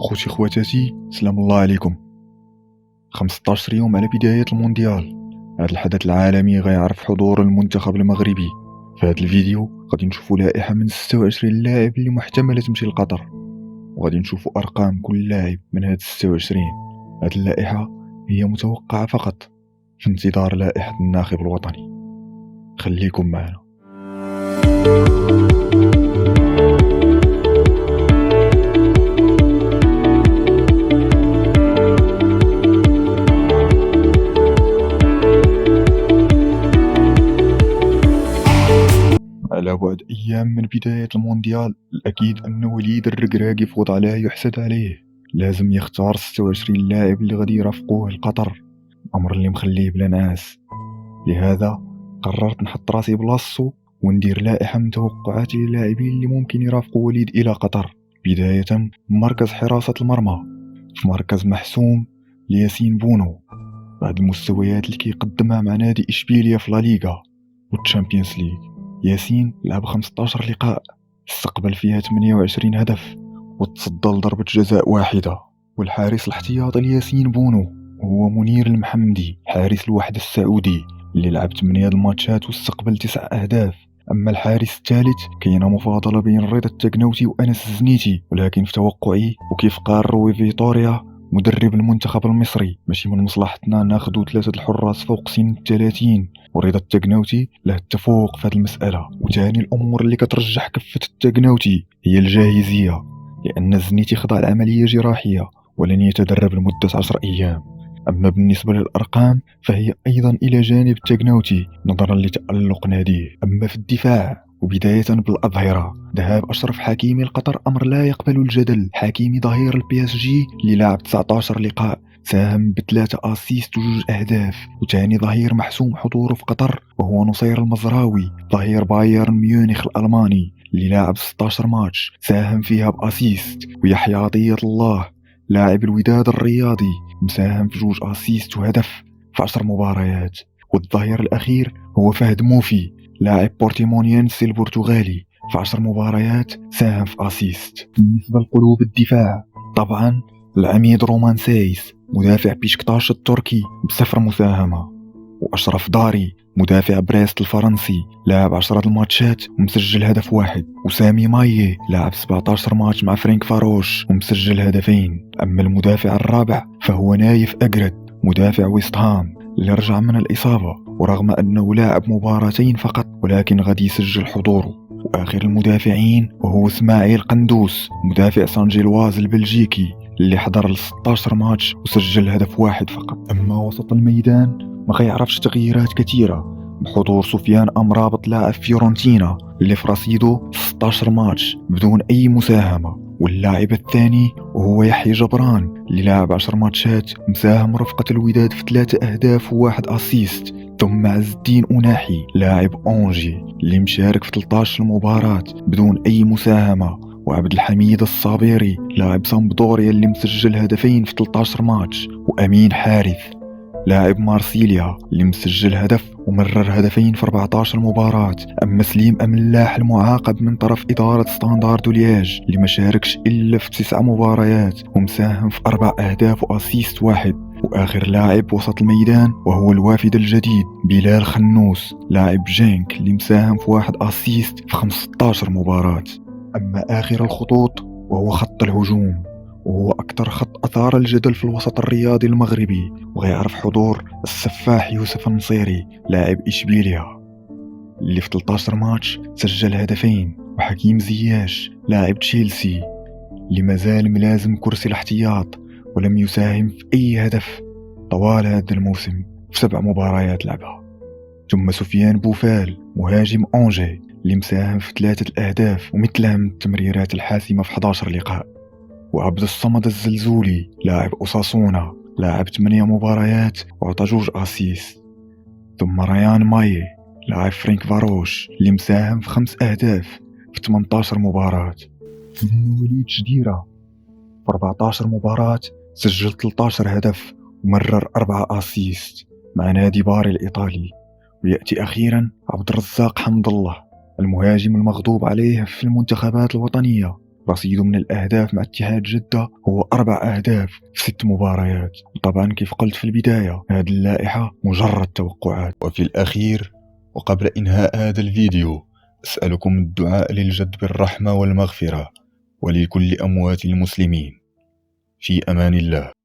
خوتي خواتاتي، سلام الله عليكم. 15 يوم على بداية المونديال. هذا الحدث العالمي غيعرف حضور المنتخب المغربي. في هذا الفيديو غادي نشوفوا لائحة من 26 لاعب اللي محتملة تمشي لقطر، وغادي نشوفوا أرقام كل لاعب من هاد 26. هاد اللائحة هي متوقعة فقط، في انتظار لائحة الناخب الوطني. خليكم معنا. على بعد أيام من بداية المونديال، الأكيد أن وليد الركراكي يفوض عليه يحسد عليه. لازم يختار 26 لاعب اللي غادي يرافقوه لقطر، أمر اللي مخليه بلا ناس. لهذا قررت نحط راسي بلاصتو وندير لائحة من توقعاتي للاعبين اللي ممكن يرافقوا وليد إلى قطر. بداية بمركز حراسة المرمى، في مركز محسوم لياسين بونو، بعد المستويات اللي كيقدمها مع نادي إشبيليا في لا ليغا والتشامبيونز ليغ. ياسين لعب 15 لقاء، استقبل فيها 28 هدف وتصدى لضربة جزاء واحدة. والحارس الاحتياطي لياسين بونو هو منير المحمدي، حارس الوحدة السعودي، اللي لعب 8 الماتشات واستقبل 9 أهداف. أما الحارس الثالث كاينه مفاضلة بين رضا التكنوتي وأنس الزنيتي، ولكن في توقعي وكيف قال روي فيتوريا مدرب المنتخب المصري، ماشي من مصلحتنا ناخدو 3 الحراس فوق سن 30، ورضا التكنوتي له التفوق في هذه المسألة. وثاني الأمور اللي كترجح كفة التكنوتي هي الجاهزية، لأن الزنيتي خضع لعملية جراحية ولن يتدرب لمدة 10 أيام. أما بالنسبة للأرقام فهي أيضا إلى جانب التكنوتي نظرا لتألق ناديه. أما في الدفاع وبداية بالأظهرة، ذهاب أشرف حكيمي لقطر أمر لا يقبل الجدل. حكيمي ظهير البي اس جي اللي لعب 19 لقاء، ساهم ب3 اسيست و2 أهداف. وثاني ظهير محسوم حضوره في قطر وهو نصير المزراوي، ظهير بايرن ميونخ الألماني اللي لاعب 16 ماتش، ساهم فيها بأسيست. ويحيى عطية الله لاعب الوداد الرياضي، مساهم في 2 اسيست وهدف في 10 مباريات. والظهير الأخير هو فهد موفي، لاعب بورتيمونينسي البرتغالي، في 10 مباريات ساهم في اسيست. بالنسبة لقلوب الدفاع، طبعا العميد رومان سايس مدافع بيشكتاش التركي ب0 مساهمة، وأشرف داري مدافع بريست الفرنسي لاعب 10 الماتشات ومسجل هدف واحد. وسامي مايي لاعب 17 ماتش مع فرانك فاروش ومسجل هدفين. أما المدافع الرابع فهو نايف أجرد، مدافع ويست هام اللي رجع من الإصابة، ورغم أنه لاعب مباراتين فقط ولكن غادي يسجل حضوره. وآخر المدافعين وهو اسماعيل قندوس، مدافع سان جيلواز البلجيكي اللي حضر ل 16 ماتش وسجل هدف واحد فقط. أما وسط الميدان ما غيعرفش تغييرات كثيرة، بحضور سفيان أمرابط لاعب فيورنتينا اللي في رصيده 16 ماتش بدون أي مساهمة. واللاعب الثاني وهو يحيى جبران اللي لاعب 10 ماتشات، مساهم رفقة الوداد في 3 أهداف و1 أسيست. ثم عز الدين أناحي لاعب أونجي اللي مشارك في 13 مباراة بدون أي مساهمة. وعبد الحميد الصابيري لاعب سامبدوريا اللي مسجل هدفين في 13 ماتش. وأمين حارث لاعب مارسيليا اللي مسجل هدف ومرر هدفين في 14 مباراة. أما سليم أملاح المعاقب من طرف إدارة ستاندارد لياج اللي ما شاركش إلا في 9 مباريات ومساهم في 4 أهداف وأسيست واحد. وآخر لاعب وسط الميدان وهو الوافد الجديد بلال خنوس لاعب جينك اللي مساهم في 1 أسيست في 15 مباراة. أما آخر الخطوط وهو خط الهجوم، وهو أكثر خط أثار الجدل في الوسط الرياضي المغربي، وغيعرف حضور السفاح يوسف النصيري لاعب إشبيليا اللي في 13 ماتش سجل هدفين. وحكيم زياش لاعب تشيلسي اللي مازال ملازم كرسي الاحتياط ولم يساهم في أي هدف طوال هذا الموسم في 7 مباريات لعبها. ثم سفيان بوفال مهاجم أونجي اللي مساهم في 3 الأهداف ومثلها من التمريرات الحاسمة في 11 لقاء. وعبد الصمد الزلزولي لاعب أساسونا لاعب 8 مباريات وعطى 2 أسيست. ثم ريان ماي لاعب فرانك فاروش اللي مساهم في 5 أهداف في 18 مباراة. ثم وليد جديرة في 14 مباراة سجل 13 هدف ومرر 4 أسيست مع نادي باري الإيطالي. ويأتي أخيرا عبد الرزاق حمد الله، المهاجم المغضوب عليه في المنتخبات الوطنية رصيده من الأهداف مع اتحاد جدة هو 4 أهداف في 6 مباريات. طبعا كيف قلت في البداية، هذه اللائحة مجرد توقعات. وفي الأخير وقبل إنهاء هذا الفيديو، أسألكم الدعاء للجد بالرحمة والمغفرة ولكل أموات المسلمين. في أمان الله.